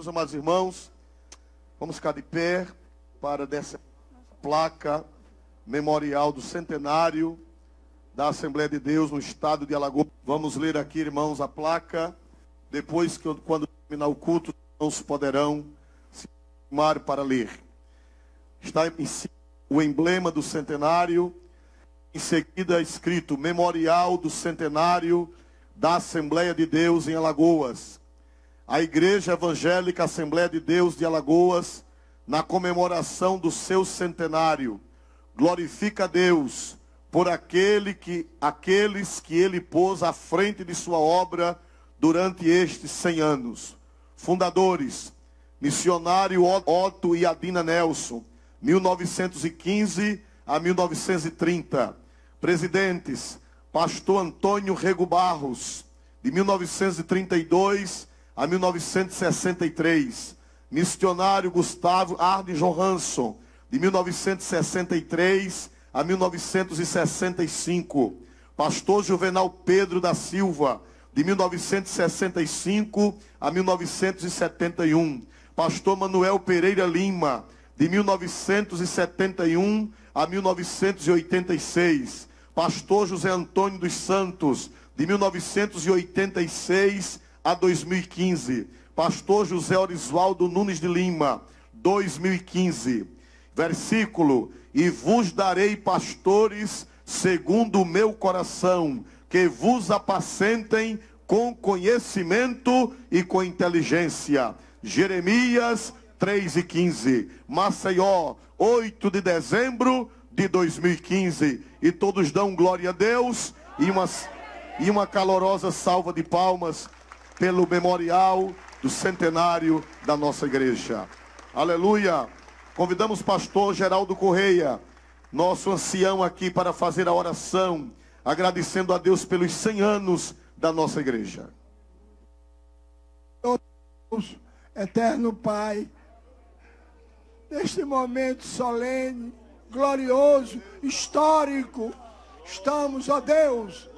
Meus amados irmãos, vamos ficar de pé para dessa placa memorial do centenário da Assembleia de Deus no estado de Alagoas. Vamos ler aqui, irmãos, a placa. Depois, quando terminar o culto, os irmãos poderão se formar para ler. Está em cima o emblema do centenário. Em seguida, escrito Memorial do Centenário da Assembleia de Deus em Alagoas. A Igreja Evangélica Assembleia de Deus de Alagoas, na comemoração do seu centenário, glorifica a Deus por aqueles que Ele pôs à frente de sua obra durante estes 100 anos. Fundadores: missionário Otto e Adina Nelson, 1915 a 1930. Presidentes: pastor Antônio Rego Barros, de 1932 a 1963. Missionário Gustavo Arne Johansson, de 1963 a 1965. Pastor Juvenal Pedro da Silva, de 1965 a 1971. Pastor Manuel Pereira Lima, de 1971 a 1986. Pastor José Antônio dos Santos, de 1986 a 2015. Pastor José Orisvaldo Nunes de Lima, 2015. Versículo: e vos darei pastores segundo o meu coração, que vos apacentem com conhecimento e com inteligência. Jeremias 3:15. Maceió, 8 de dezembro de 2015. E todos dão glória a Deus e uma calorosa salva de palmas pelo memorial do centenário da nossa igreja. Aleluia! Convidamos o pastor Geraldo Correia, nosso ancião aqui, para fazer a oração, agradecendo a Deus pelos 100 anos da nossa igreja. Deus, eterno Pai, neste momento solene, glorioso, histórico, estamos, ó Deus,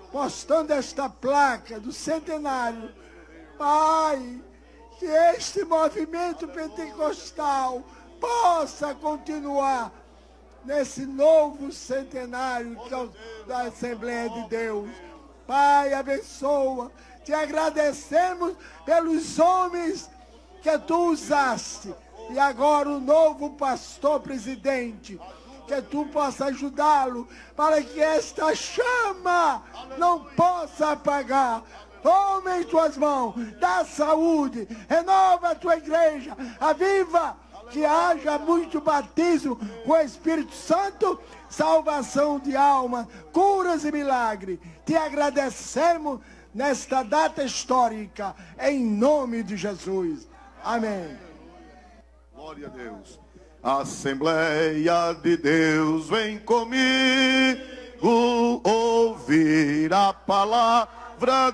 postando esta placa do centenário. Pai, que este movimento pentecostal possa continuar nesse novo centenário que é da Assembleia de Deus. Pai, abençoa. Te agradecemos pelos homens que tu usaste. E agora o novo pastor presidente, que tu possa ajudá-lo para que esta chama não possa apagar. Toma em tuas mãos, dá saúde, renova a tua igreja, aviva, que haja muito batismo com o Espírito Santo, salvação de alma, curas e milagres. Te agradecemos nesta data histórica, em nome de Jesus. Amém. Glória a Deus. Assembleia de Deus, vem comigo ouvir a palavra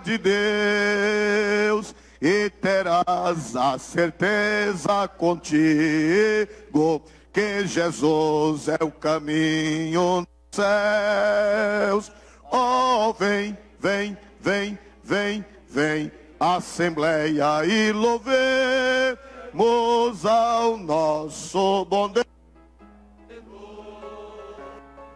de Deus, e terás a certeza contigo que Jesus é o caminho dos céus. Oh, vem, vem, vem, vem, vem, Assembleia, e louvemos ao nosso bom Deus,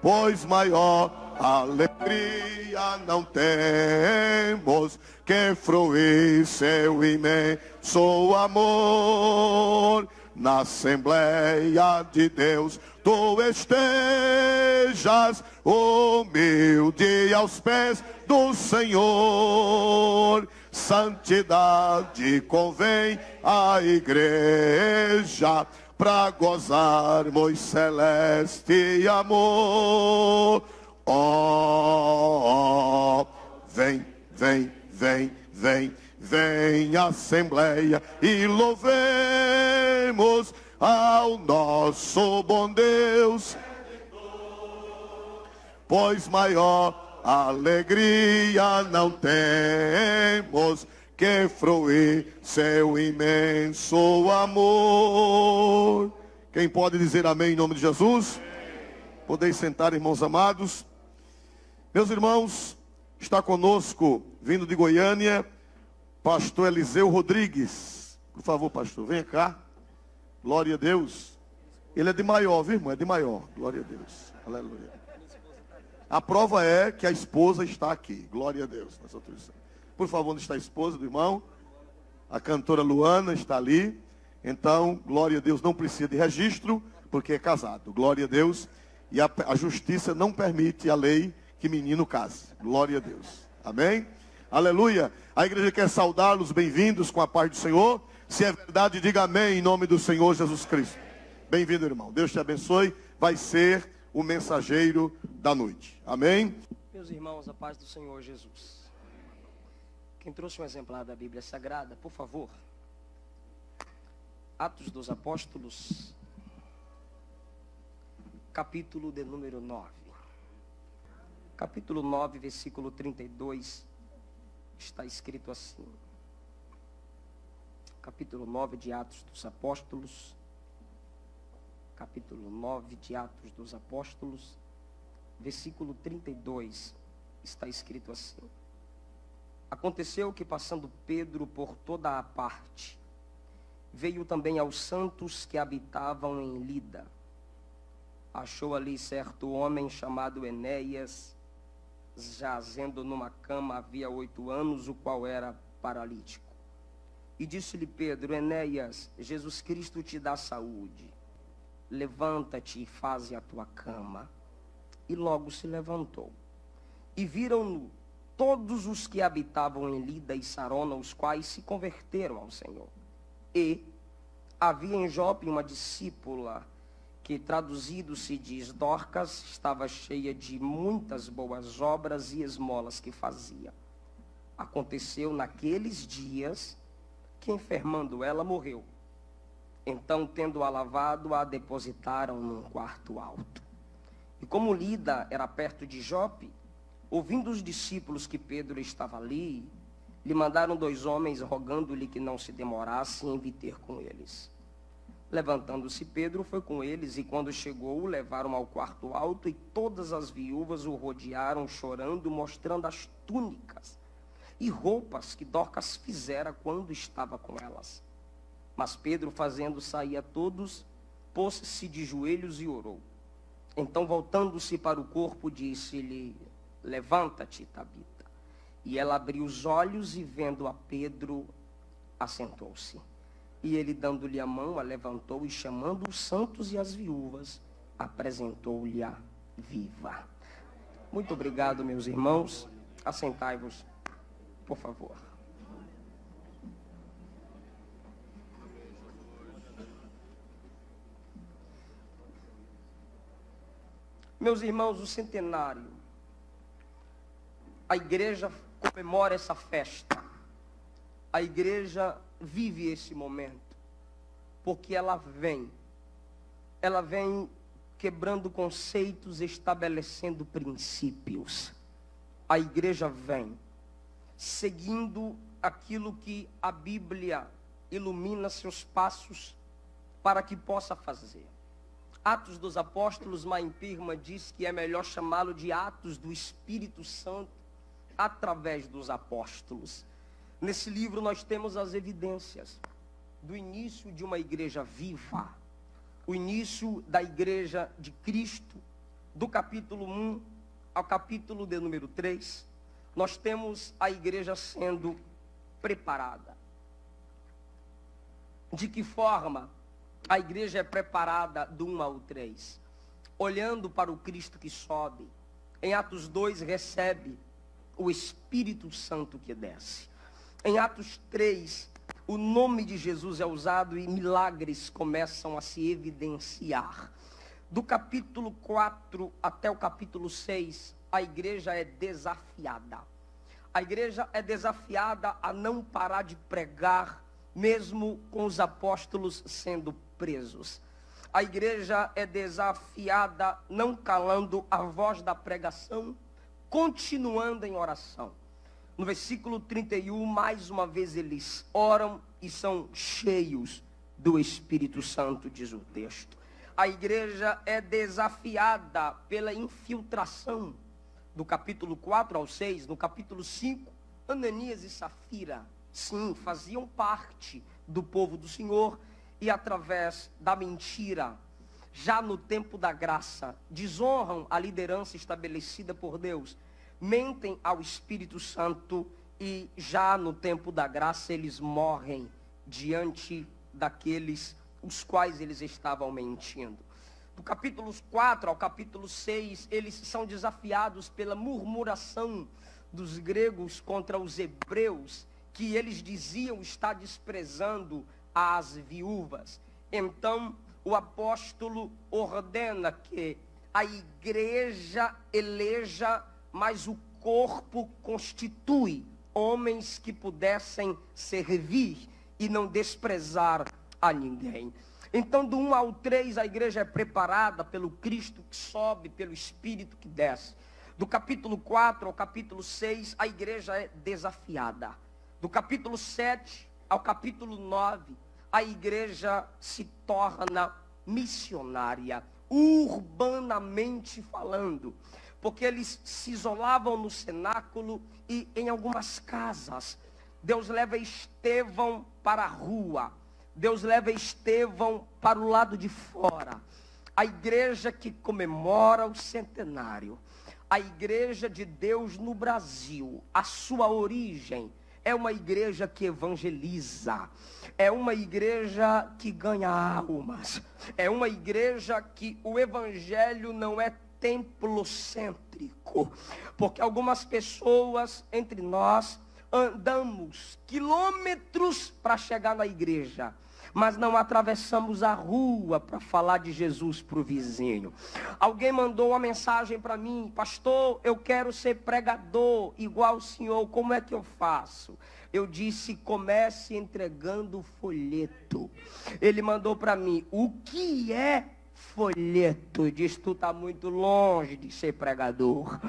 pois maior alegria não temos que fruir seu imenso amor. Na Assembleia de Deus tu estejas humilde aos pés do Senhor. Santidade convém à igreja para gozarmos celeste amor. Oh, vem, vem, vem, vem, vem, Assembleia, e louvemos ao nosso bom Deus, pois maior alegria não temos que fruir seu imenso amor. Quem pode dizer amém em nome de Jesus? Podeis sentar, irmãos amados. Meus irmãos, está conosco, vindo de Goiânia, pastor Eliseu Rodrigues. Por favor, pastor, venha cá. Glória a Deus. Ele é de maior, viu, irmão? É de maior. Glória a Deus. Aleluia. A prova é que a esposa está aqui. Glória a Deus. Por favor, onde está a esposa do irmão? A cantora Luana está ali. Então, glória a Deus, não precisa de registro, porque é casado. Glória a Deus. E a justiça não permite a lei que menino case. Glória a Deus. Amém? Aleluia. A igreja quer saudá-los, bem-vindos com a paz do Senhor. Se é verdade, diga amém em nome do Senhor Jesus Cristo. Bem-vindo, irmão. Deus te abençoe. Vai ser o mensageiro da noite. Amém? Meus irmãos, a paz do Senhor Jesus. Quem trouxe um exemplar da Bíblia Sagrada, por favor. Atos dos Apóstolos, capítulo de número 9. Capítulo 9, versículo 32, está escrito assim. Capítulo 9 de Atos dos Apóstolos. Capítulo 9 de Atos dos Apóstolos, versículo 32, está escrito assim. Aconteceu que, passando Pedro por toda a parte, veio também aos santos que habitavam em Lida. Achou ali certo homem chamado Enéas, jazendo numa cama havia 8 anos, o qual era paralítico. E disse-lhe Pedro: Enéas, Jesus Cristo te dá saúde. Levanta-te e faze a tua cama. E logo se levantou. E viram-no todos os que habitavam em Lida e Sarona, os quais se converteram ao Senhor. E havia em Jope uma discípula, que traduzido se diz Dorcas, estava cheia de muitas boas obras e esmolas que fazia. Aconteceu naqueles dias que, enfermando ela, morreu. Então, tendo-a lavado, a depositaram num quarto alto. E como Lida era perto de Jope, ouvindo os discípulos que Pedro estava ali, lhe mandaram 2 homens, rogando-lhe que não se demorasse em vir ter com eles. Levantando-se Pedro, foi com eles, e quando chegou, o levaram ao quarto alto, e todas as viúvas o rodearam, chorando, mostrando as túnicas e roupas que Dorcas fizera quando estava com elas. Mas Pedro, fazendo sair a todos, pôs-se de joelhos e orou. Então, voltando-se para o corpo, disse-lhe: Levanta-te, Tabita. E ela abriu os olhos e, vendo a Pedro, assentou-se. E ele, dando-lhe a mão, a levantou e, chamando os santos e as viúvas, apresentou-lhe-a viva. Muito obrigado, meus irmãos. Assentai-vos, por favor. Meus irmãos, o centenário, a igreja comemora essa festa, a igreja vive esse momento, porque ela vem quebrando conceitos, estabelecendo princípios. A igreja vem seguindo aquilo que a Bíblia ilumina seus passos para que possa fazer. Atos dos Apóstolos, Mãe Pirma diz que é melhor chamá-lo de Atos do Espírito Santo através dos apóstolos. Nesse livro nós temos as evidências do início de uma igreja viva, o início da igreja de Cristo, do capítulo 1 ao capítulo de número 3, nós temos a igreja sendo preparada. De que forma a igreja é preparada do 1 ao 3? Olhando para o Cristo que sobe. Em Atos 2 recebe o Espírito Santo que desce. Em Atos 3, o nome de Jesus é usado e milagres começam a se evidenciar. Do capítulo 4 até o capítulo 6, a igreja é desafiada. A igreja é desafiada a não parar de pregar, mesmo com os apóstolos sendo presos. A igreja é desafiada, não calando a voz da pregação, continuando em oração. No versículo 31, mais uma vez eles oram e são cheios do Espírito Santo, diz o texto. A igreja é desafiada pela infiltração. Do capítulo 4 ao 6, no capítulo 5, Ananias e Safira, sim, faziam parte do povo do Senhor e através da mentira, já no tempo da graça, desonram a liderança estabelecida por Deus, mentem ao Espírito Santo e já no tempo da graça eles morrem diante daqueles os quais eles estavam mentindo. Do capítulo 4 ao capítulo 6, eles são desafiados pela murmuração dos gregos contra os hebreus, que eles diziam estar desprezando as viúvas. Então, o apóstolo ordena que a igreja eleja, mas o corpo constitui homens que pudessem servir e não desprezar a ninguém. Então, do 1 ao 3, a igreja é preparada pelo Cristo que sobe, pelo Espírito que desce. Do capítulo 4 ao capítulo 6, a igreja é desafiada. Do capítulo 7 ao capítulo 9, a igreja se torna missionária, urbanamente falando, porque eles se isolavam no cenáculo e em algumas casas. Deus leva Estevão para a rua, Deus leva Estevão para o lado de fora. A igreja que comemora o centenário, a igreja de Deus no Brasil, a sua origem é uma igreja que evangeliza, é uma igreja que ganha almas, é uma igreja que o evangelho não é templocêntrico, porque algumas pessoas entre nós andamos quilômetros para chegar na igreja, mas não atravessamos a rua para falar de Jesus para o vizinho. Alguém mandou uma mensagem para mim: pastor, eu quero ser pregador igual o senhor, como é que eu faço? Eu disse: comece entregando folheto. Ele mandou para mim: o que é folheto? Diz: tu está muito longe de ser pregador,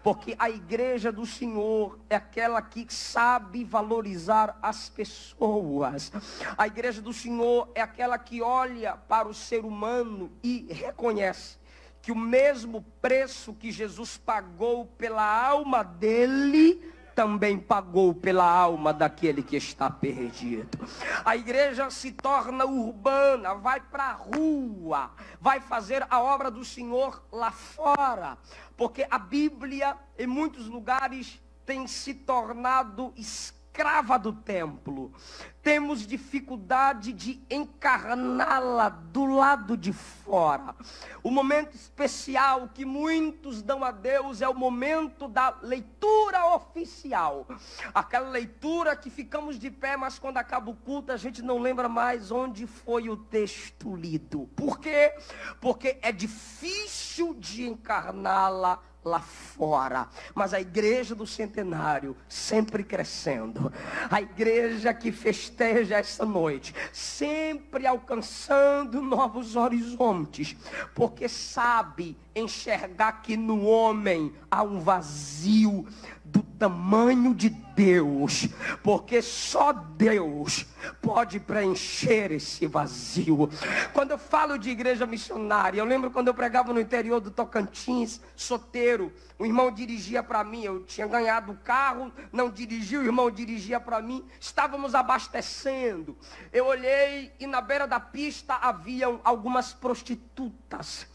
porque a igreja do Senhor é aquela que sabe valorizar as pessoas. A igreja do Senhor é aquela que olha para o ser humano e reconhece que o mesmo preço que Jesus pagou pela alma dele, também pagou pela alma daquele que está perdido. A igreja se torna urbana, vai para a rua, vai fazer a obra do Senhor lá fora, porque a Bíblia em muitos lugares tem se tornado escrava do templo. Temos dificuldade de encarná-la do lado de fora. O momento especial que muitos dão a Deus é o momento da leitura oficial. Aquela leitura que ficamos de pé, mas quando acaba o culto a gente não lembra mais onde foi o texto lido. Por quê? Porque é difícil de encarná-la lá fora. Mas a igreja do centenário sempre crescendo, a igreja que festeja essa noite sempre alcançando novos horizontes, porque sabe enxergar que no homem há um vazio do tamanho de Deus, porque só Deus pode preencher esse vazio. Quando eu falo de igreja missionária, eu lembro quando eu pregava no interior do Tocantins, Soteiro, o irmão dirigia para mim, eu tinha ganhado o carro, não dirigia, o irmão dirigia para mim, estávamos abastecendo, eu olhei e na beira da pista haviam algumas prostitutas.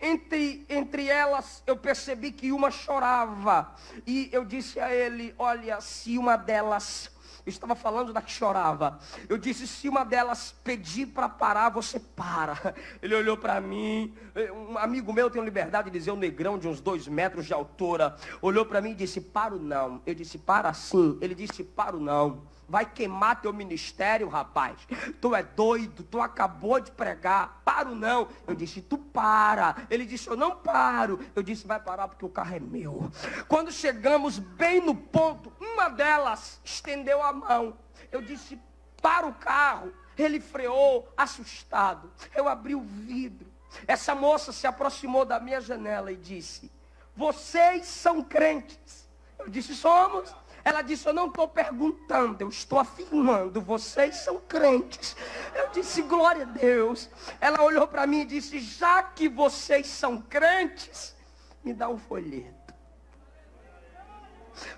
Entre elas eu percebi que uma chorava, e eu disse a ele: olha, se uma delas, eu estava falando da que chorava, eu disse: se uma delas pedir para parar, você para. Ele olhou para mim, um amigo meu, tem liberdade de dizer, um negrão de uns 2 metros de altura, olhou para mim e disse: paro não. Eu disse: para sim. Ele disse: paro não. Vai queimar teu ministério, rapaz. Tu é doido, tu acabou de pregar. Paro não. Eu disse: tu para. Ele disse: eu não paro. Eu disse: vai parar porque o carro é meu. Quando chegamos bem no ponto, uma delas estendeu a mão. Eu disse: para o carro. Ele freou, assustado. Eu abri o vidro. Essa moça se aproximou da minha janela e disse: vocês são crentes? Eu disse: somos. Ela disse: eu não estou perguntando, eu estou afirmando, vocês são crentes. Eu disse: glória a Deus. Ela olhou para mim e disse: já que vocês são crentes, me dá um folheto.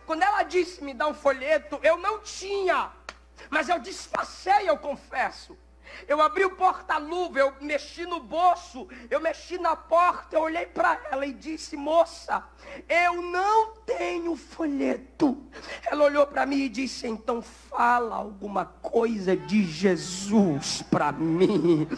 Quando ela disse me dá um folheto, eu não tinha Mas eu disfarcei, eu confesso. Eu abri o porta-luva, eu mexi no bolso, eu mexi na porta, eu olhei para ela e disse: moça, eu não tenho folheto. Ela olhou para mim e disse: então fala alguma coisa de Jesus para mim.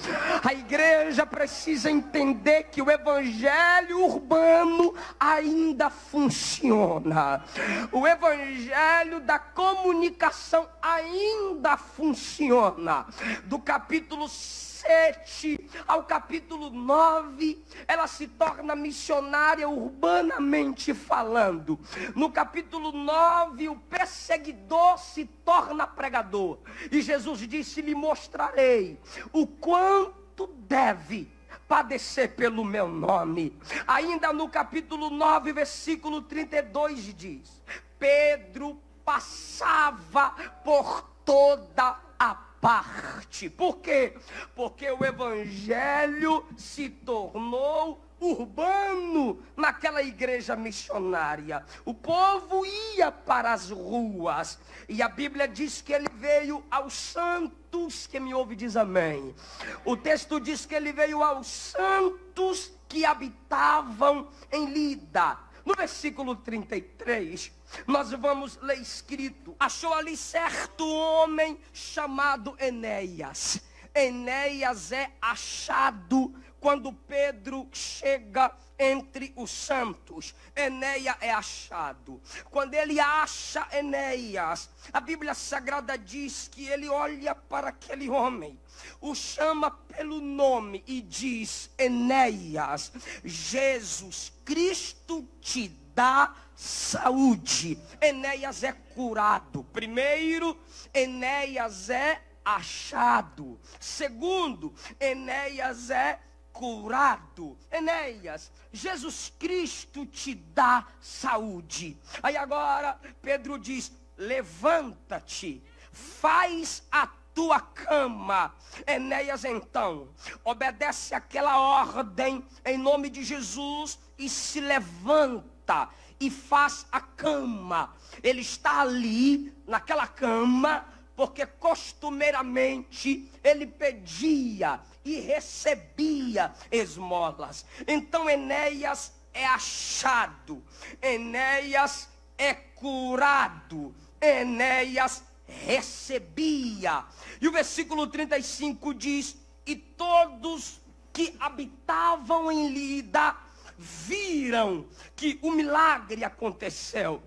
A igreja precisa entender que o evangelho urbano ainda funciona. O evangelho da comunicação ainda funciona. Do capítulo 7 ao capítulo 9, ela se torna missionária urbanamente falando. No capítulo 9, o perseguidor se torna pregador. E Jesus disse: lhe mostrarei o quanto deve padecer pelo meu nome. Ainda no capítulo 9, versículo 32 diz: Pedro passava por toda a parte. Por quê? Porque o evangelho se tornou urbano naquela igreja missionária. O povo ia para as ruas, e a Bíblia diz que ele veio aos santos. Quem me ouve diz amém. O texto diz que ele veio aos santos que habitavam em Lida. No versículo 33, nós vamos ler escrito: achou ali certo homem chamado Enéas. Enéas é achado quando Pedro chega entre os santos. Enéas é achado. Quando ele acha Enéas, a Bíblia Sagrada diz que ele olha para aquele homem, o chama pelo nome e diz: Enéas, Jesus Cristo te dá saúde. Enéas é curado. Primeiro, Enéas é achado. Segundo, Enéas é curado. Enéas, Jesus Cristo te dá saúde. Aí agora Pedro diz: levanta-te, faz a tua cama. Enéas então obedece aquela ordem em nome de Jesus e se levanta e faz a cama. Ele está ali naquela cama porque costumeiramente ele pedia e recebia esmolas. Então Enéas é achado, Enéas é curado, Enéas recebia. E o versículo 35 diz: e todos que habitavam em Lida viram que o milagre aconteceu.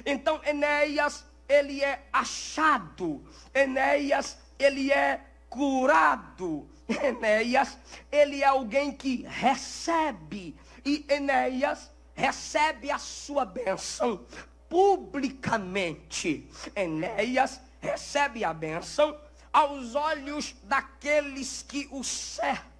Então Enéas, ele é achado, Enéas, ele é curado, Enéas, ele é alguém que recebe, e Enéas recebe a sua bênção publicamente. Enéas recebe a bênção aos olhos daqueles que o cercam.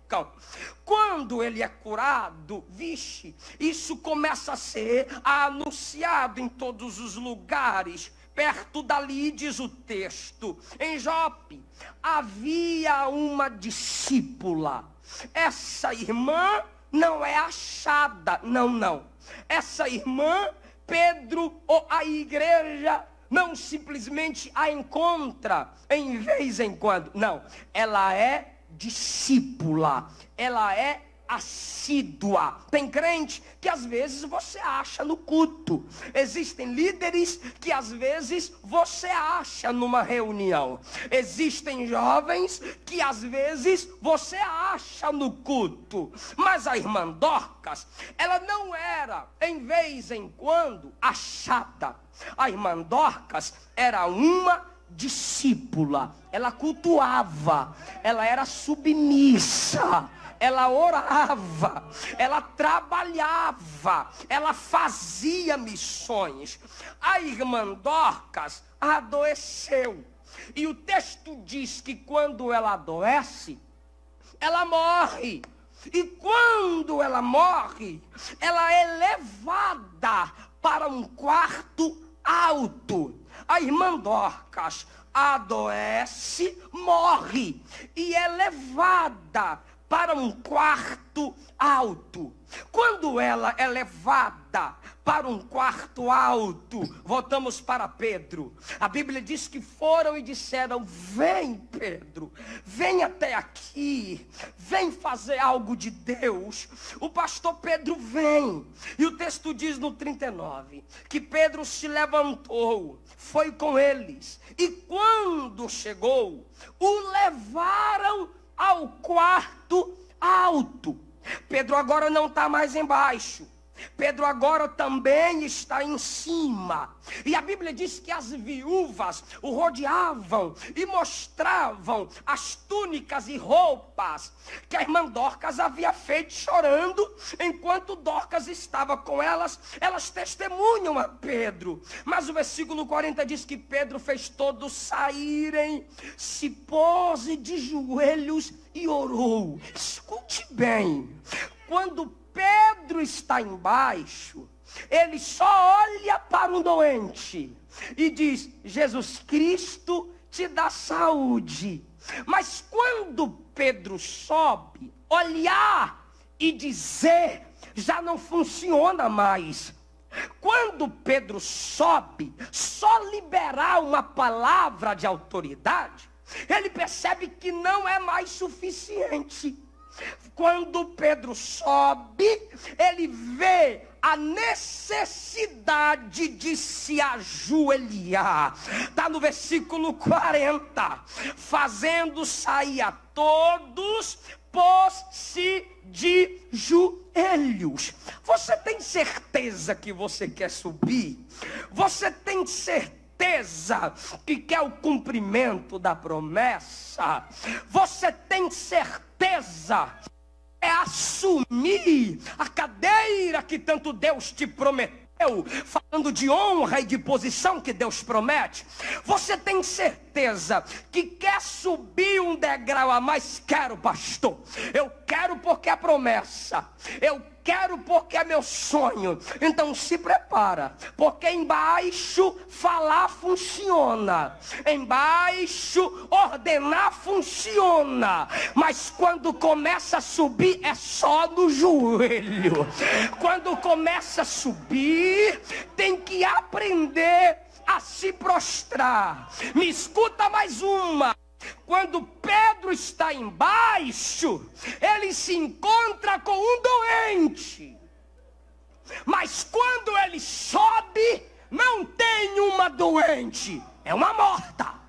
Quando ele é curado, vixe, isso começa a ser anunciado em todos os lugares. Perto dali diz o texto, em Jope havia uma discípula. Essa irmã não é achada, não. Essa irmã, Pedro ou a igreja não simplesmente a encontra em vez em quando. Não, ela é discípula, ela é assídua. Tem crente que às vezes você acha no culto. Existem líderes que às vezes você acha numa reunião. Existem jovens que às vezes você acha no culto. Mas a irmã Dorcas, ela não era em vez em quando achada. A irmã Dorcas era uma discípula. Ela cultuava, ela era submissa, ela orava, ela trabalhava, ela fazia missões. A irmã Dorcas adoeceu. E o texto diz que quando ela adoece, ela morre. E quando ela morre, ela é levada para um quarto alto. A irmã Dorcas adoece, morre e é levada para um quarto alto. Quando ela é levada para um quarto alto, voltamos para Pedro. A Bíblia diz que foram e disseram: vem, Pedro, vem até aqui, vem fazer algo de Deus. O pastor Pedro vem, e o texto diz no 39, que Pedro se levantou, foi com eles, e quando chegou, o levaram ao quarto alto. Pedro agora não está mais embaixo. Pedro agora também está em cima. E a Bíblia diz que as viúvas o rodeavam e mostravam as túnicas e roupas que a irmã Dorcas havia feito, chorando. Enquanto Dorcas estava com elas, elas testemunham a Pedro. Mas o versículo 40 diz que Pedro fez todos saírem, se pôs de joelhos e orou. Escute bem, quando Pedro está embaixo, ele só olha para um doente e diz: Jesus Cristo te dá saúde. Mas quando Pedro sobe, olhar e dizer já não funciona mais. Quando Pedro sobe, só liberar uma palavra de autoridade, ele percebe que não é mais suficiente. Quando Pedro sobe, ele vê a necessidade de se ajoelhar. Está no versículo 40. Fazendo sair a todos, pôs-se de joelhos. Você tem certeza que você quer subir? Você tem certeza que quer o cumprimento da promessa? Você tem certeza é assumir a cadeira que tanto Deus te prometeu, falando de honra e de posição que Deus promete? Você tem certeza que quer subir um degrau a mais? Quero, pastor. Eu quero porque é promessa. Eu quero porque é meu sonho. Então se prepara, porque embaixo falar funciona, embaixo ordenar funciona, mas quando começa a subir é só no joelho. Quando começa a subir, tem que aprender a se prostrar. Me escuta mais uma. Quando Pedro está embaixo, ele se encontra com um doente. Mas quando ele sobe, não tem uma doente, é uma morta.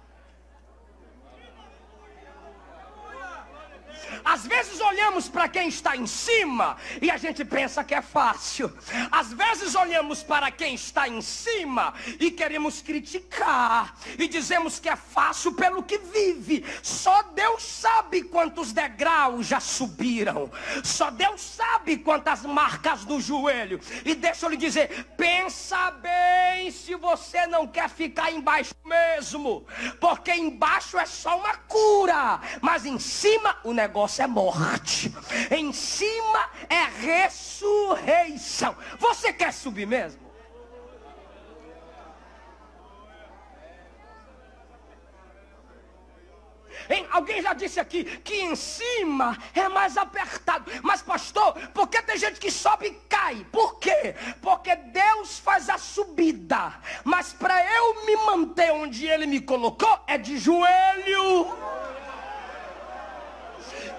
Às vezes olhamos para quem está em cima e a gente pensa que é fácil. Às vezes olhamos para quem está em cima e queremos criticar e dizemos que é fácil pelo que vive. Só Deus sabe quantos degraus já subiram. Só Deus sabe quantas marcas no joelho. E deixa eu lhe dizer, pensa bem se você não quer ficar embaixo mesmo, porque embaixo é só uma cura, mas em cima o negócio é morte, em cima é ressurreição. Você quer subir mesmo? Alguém já disse aqui que em cima é mais apertado. Mas pastor, por que tem gente que sobe e cai? Por quê? Porque Deus faz a subida, mas para eu me manter onde Ele me colocou é de joelho.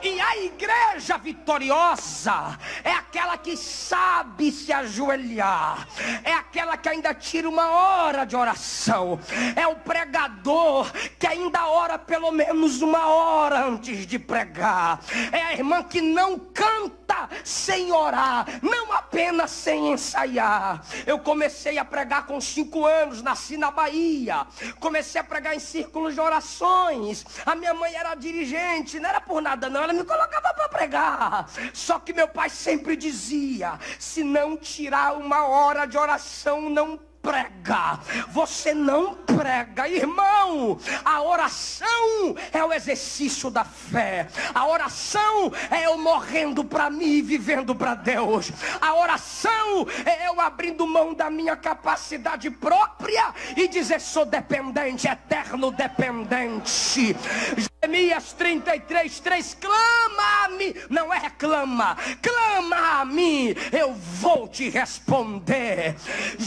E a igreja vitoriosa é aquela que sabe se ajoelhar, é aquela que ainda tira uma hora de oração, é o pregador que ainda ora pelo menos uma hora antes de pregar, é a irmã que não canta sem orar, não apenas sem ensaiar. Eu comecei a pregar com 5 anos, nasci na Bahia, comecei a pregar em círculos de orações. A minha mãe era dirigente, não era por nada não, ela me colocava para pregar. Só que meu pai sempre dizia: se não tirar uma hora de oração, não prega. Você não prega, irmão. A oração é o exercício da fé. A oração é eu morrendo para mim e vivendo para Deus. A oração é eu abrindo mão da minha capacidade própria e dizer: sou dependente, eterno dependente. Jeremias 33:3, clama a mim, não é reclama, clama a mim, eu vou te responder.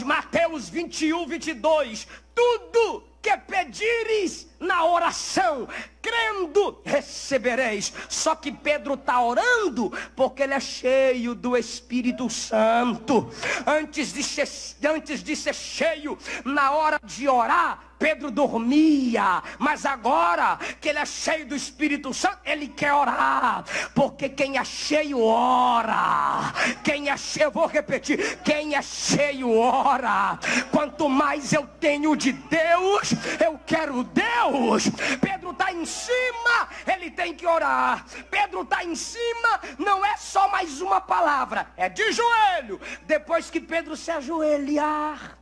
Mateus 21:22, tudo que pedires na oração, crendo, recebereis. Só que Pedro está orando porque ele é cheio do Espírito Santo. Antes de ser cheio, na hora de orar, Pedro dormia, mas agora que ele é cheio do Espírito Santo, ele quer orar, porque quem é cheio ora. Quem é cheio, eu vou repetir, quem é cheio ora. Quanto mais eu tenho de Deus, eu quero Deus. Pedro está em cima, ele tem que orar. Pedro está em cima, não é só mais uma palavra, é de joelho. Depois que Pedro se ajoelhar,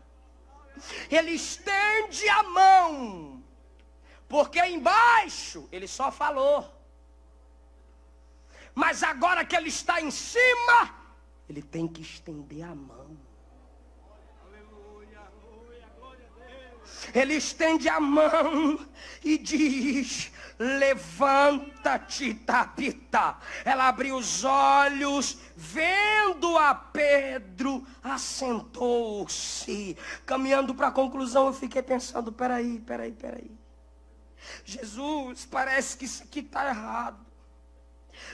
ele estende a mão, porque embaixo ele só falou, mas agora que ele está em cima, ele tem que estender a mão. Ele estende a mão e diz: levanta-te, Tabita. Ela abriu os olhos, vendo a Pedro, assentou-se. Caminhando para a conclusão, eu fiquei pensando, peraí. Jesus, parece que isso aqui está errado.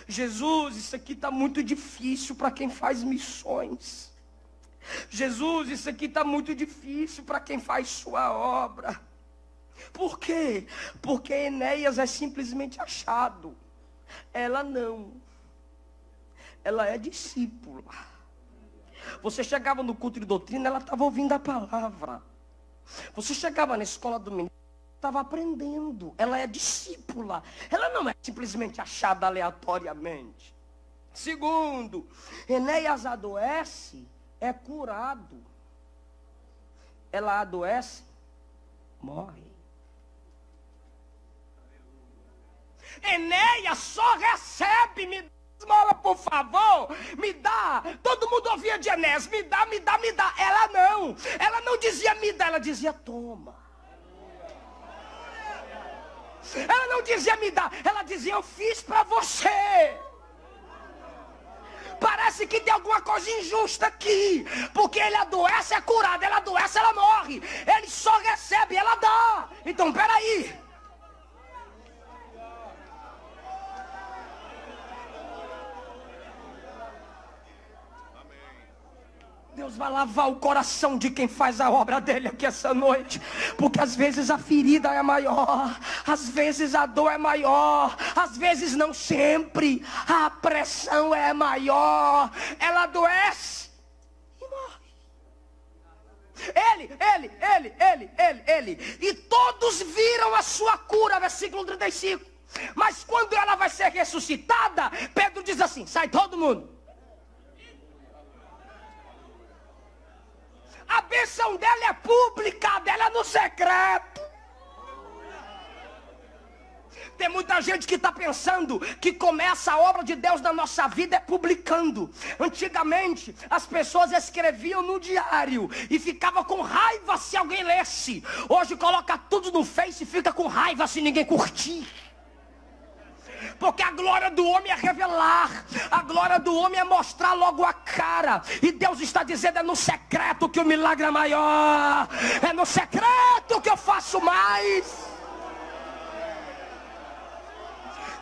Jesus, isso aqui está muito difícil para quem faz missões. Jesus, isso aqui está muito difícil para quem faz sua obra. Por quê? Porque Enéas é simplesmente achado. Ela não. Ela é discípula. Você chegava no culto de doutrina, ela estava ouvindo a palavra. Você chegava na escola do menino, estava aprendendo. Ela é discípula. Ela não é simplesmente achada aleatoriamente. Segundo, Enéas adoece, é curado. Ela adoece, morre. Enéas só recebe, me dá esmola, por favor, me dá. Todo mundo ouvia de Enéas, me dá. Ela não dizia me dá, ela dizia toma. Ela não dizia me dá, ela dizia eu fiz para você. Parece que tem alguma coisa injusta aqui, porque ele adoece, é curado, ela adoece, ela morre. Ele só recebe, ela dá. Então peraí. Deus vai lavar o coração de quem faz a obra dele aqui essa noite. Porque às vezes a ferida é maior, às vezes a dor é maior, às vezes não sempre. A pressão é maior. Ela adoece e morre. Ele. E todos viram a sua cura, versículo 35. Mas quando ela vai ser ressuscitada, Pedro diz assim: sai todo mundo. A bênção dela é pública, dela é no secreto. Tem muita gente que está pensando que começa a obra de Deus na nossa vida é publicando. Antigamente, as pessoas escreviam no diário e ficava com raiva se alguém lesse. Hoje coloca tudo no Face e fica com raiva se ninguém curtir. Porque a glória do homem é revelar. A glória do homem é mostrar logo a cara. E Deus está dizendo, é no secreto que o milagre é maior. É no secreto que eu faço mais.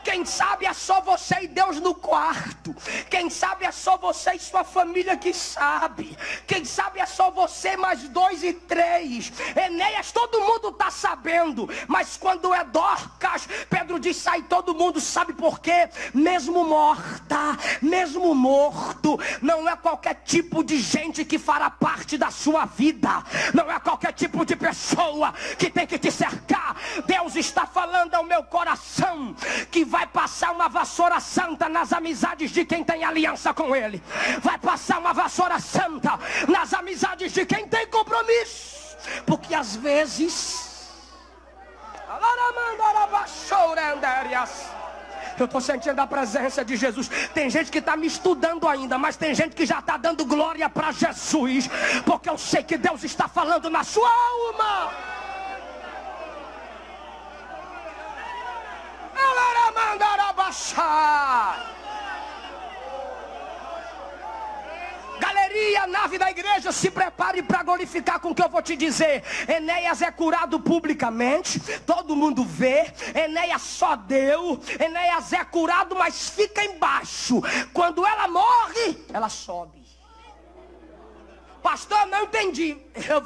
Quem sabe é só você e Deus no quarto. Quem sabe é só você e sua família que sabe. Quem sabe é só você mais 2 e 3. Enéas todo mundo está sabendo. Mas quando é Dorcas, Pedro diz, sai todo mundo. Sabe por quê? Mesmo morta, mesmo morto, não é qualquer tipo de gente que fará parte da sua vida. Não é qualquer tipo de pessoa que tem que te cercar. Deus está falando ao meu coração que vai passar uma vassoura santa nas amizades de quem tem aliança com ele. Vai passar uma vassoura santa nas amizades de quem tem compromisso. Porque às vezes eu estou sentindo a presença de Jesus. Tem gente que está me estudando ainda, mas tem gente que já está dando glória para Jesus. Porque eu sei que Deus está falando na sua alma. a nave da igreja, se prepare para glorificar com o que eu vou te dizer. Enéas é curado publicamente, todo mundo vê. Enéas só deu. Enéas é curado, mas fica embaixo. Quando ela morre, ela sobe. Pastor, não entendi. Eu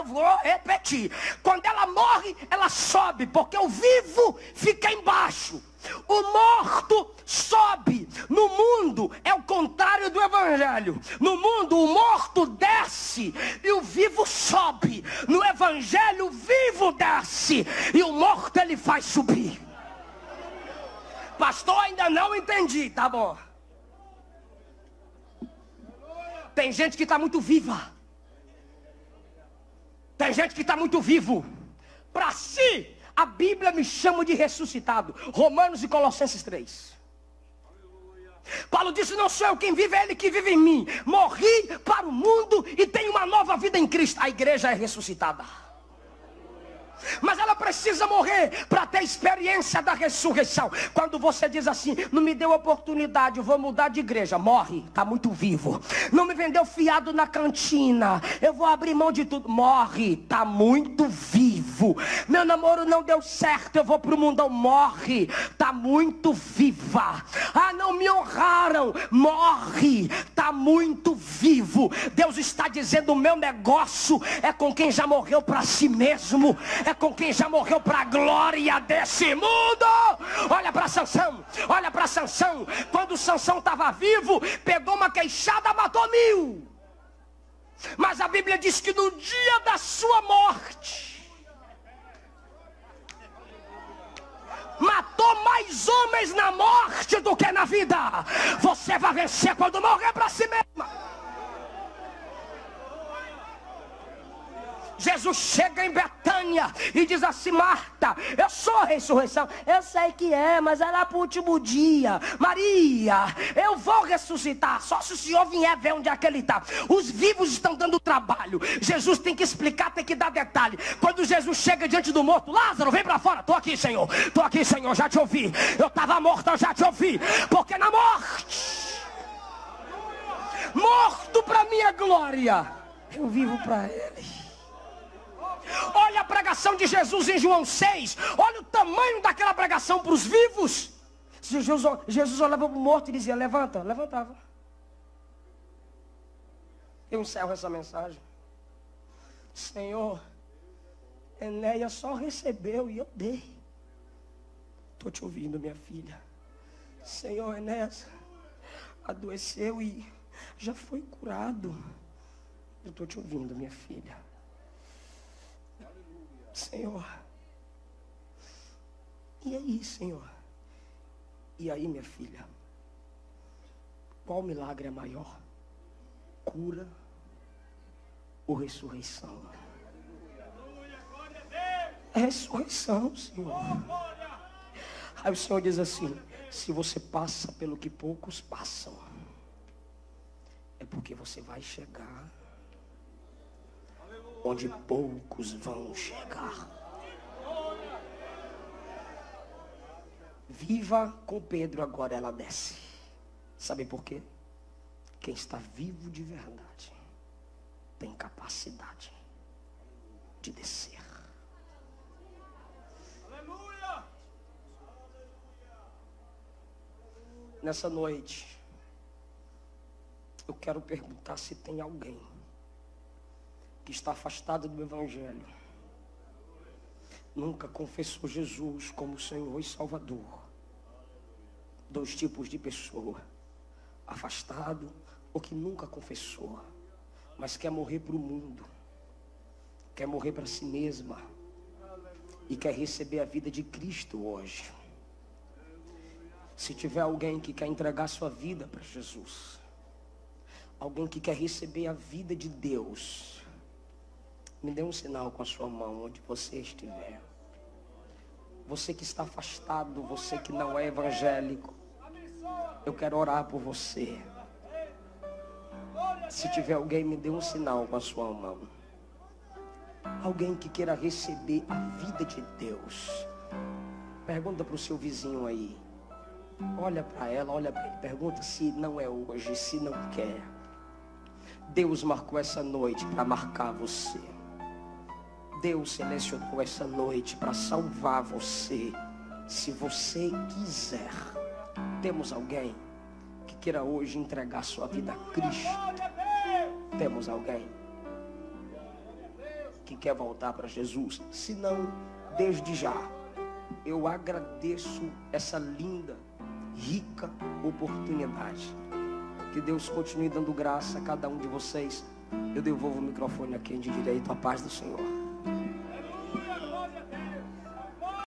vou repetir. Quando ela morre, ela sobe, porque o vivo fica embaixo. O morto sobe. No mundo é o contrário do evangelho. No mundo o morto desce e o vivo sobe. No evangelho o vivo desce e o morto ele faz subir. Pastor, ainda não entendi. Tá bom. Tem gente que está muito viva. Tem gente que está muito vivo. Para si, a Bíblia me chama de ressuscitado. Romanos e Colossenses 3. Paulo disse, não sou eu quem vive, é Ele que vive em mim. Morri para o mundo e tenho uma nova vida em Cristo. A igreja é ressuscitada. Mas ela precisa morrer para ter experiência da ressurreição. Quando você diz assim, não me deu oportunidade, eu vou mudar de igreja. Morre, está muito vivo. Não me vendeu fiado na cantina, eu vou abrir mão de tudo. Morre, está muito vivo. Meu namoro não deu certo, eu vou para o mundão. Morre, está muito viva. Ah, não me honraram. Morre, está muito vivo. Deus está dizendo, o meu negócio é com quem já morreu para si mesmo. É com quem já morreu para a glória desse mundo. Olha para Sansão. Olha para Sansão. Quando Sansão estava vivo, pegou uma queixada, matou 1000. Mas a Bíblia diz que no dia da sua morte, matou mais homens na morte do que na vida. Você vai vencer quando morrer para si mesma. Jesus chega em Betânia e diz assim, Marta, eu sou a ressurreição. Eu sei que é, mas é lá para o último dia. Maria, eu vou ressuscitar, só se o Senhor vier ver onde é que Ele está. Os vivos estão dando trabalho. Jesus tem que explicar, tem que dar detalhe. Quando Jesus chega diante do morto, Lázaro, vem para fora. Estou aqui, Senhor, já te ouvi. Eu estava morto, eu já te ouvi. Porque na morte, morto para minha glória, eu vivo para Ele. Olha a pregação de Jesus em João 6. Olha o tamanho daquela pregação para os vivos. Jesus olhava para o morto e dizia, levanta, levantava. Eu encerro essa mensagem. Senhor, Enéas só recebeu e eu dei. Estou te ouvindo, minha filha. Senhor, Enéas adoeceu e já foi curado. Eu estou te ouvindo, minha filha. Senhor, e aí, Senhor? E aí, minha filha? Qual milagre é maior? Cura ou ressurreição? É ressurreição, Senhor. Aí o Senhor diz assim, se você passa pelo que poucos passam, é porque você vai chegar onde poucos vão chegar. Viva com Pedro agora, ela desce. Sabe por quê? Quem está vivo de verdade tem capacidade de descer. Aleluia! Nessa noite, eu quero perguntar se tem alguém que está afastado do evangelho, nunca confessou Jesus como Senhor e Salvador. 2 tipos de pessoa: afastado ou que nunca confessou, mas quer morrer para o mundo, quer morrer para si mesma e quer receber a vida de Cristo hoje. Se tiver alguém que quer entregar sua vida para Jesus, alguém que quer receber a vida de Deus, me dê um sinal com a sua mão onde você estiver. Você que está afastado, você que não é evangélico, eu quero orar por você. Se tiver alguém, me dê um sinal com a sua mão. Alguém que queira receber a vida de Deus. Pergunta para o seu vizinho aí. Olha para ela, olha para ele. Pergunta se não é hoje, se não quer. Deus marcou essa noite para marcar você. Deus selecionou essa noite para salvar você. Se você quiser. Temos alguém que queira hoje entregar sua vida a Cristo? Temos alguém que quer voltar para Jesus? Se não, desde já, eu agradeço essa linda, rica oportunidade. Que Deus continue dando graça a cada um de vocês. Eu devolvo o microfone a quem de direito. A paz do Senhor.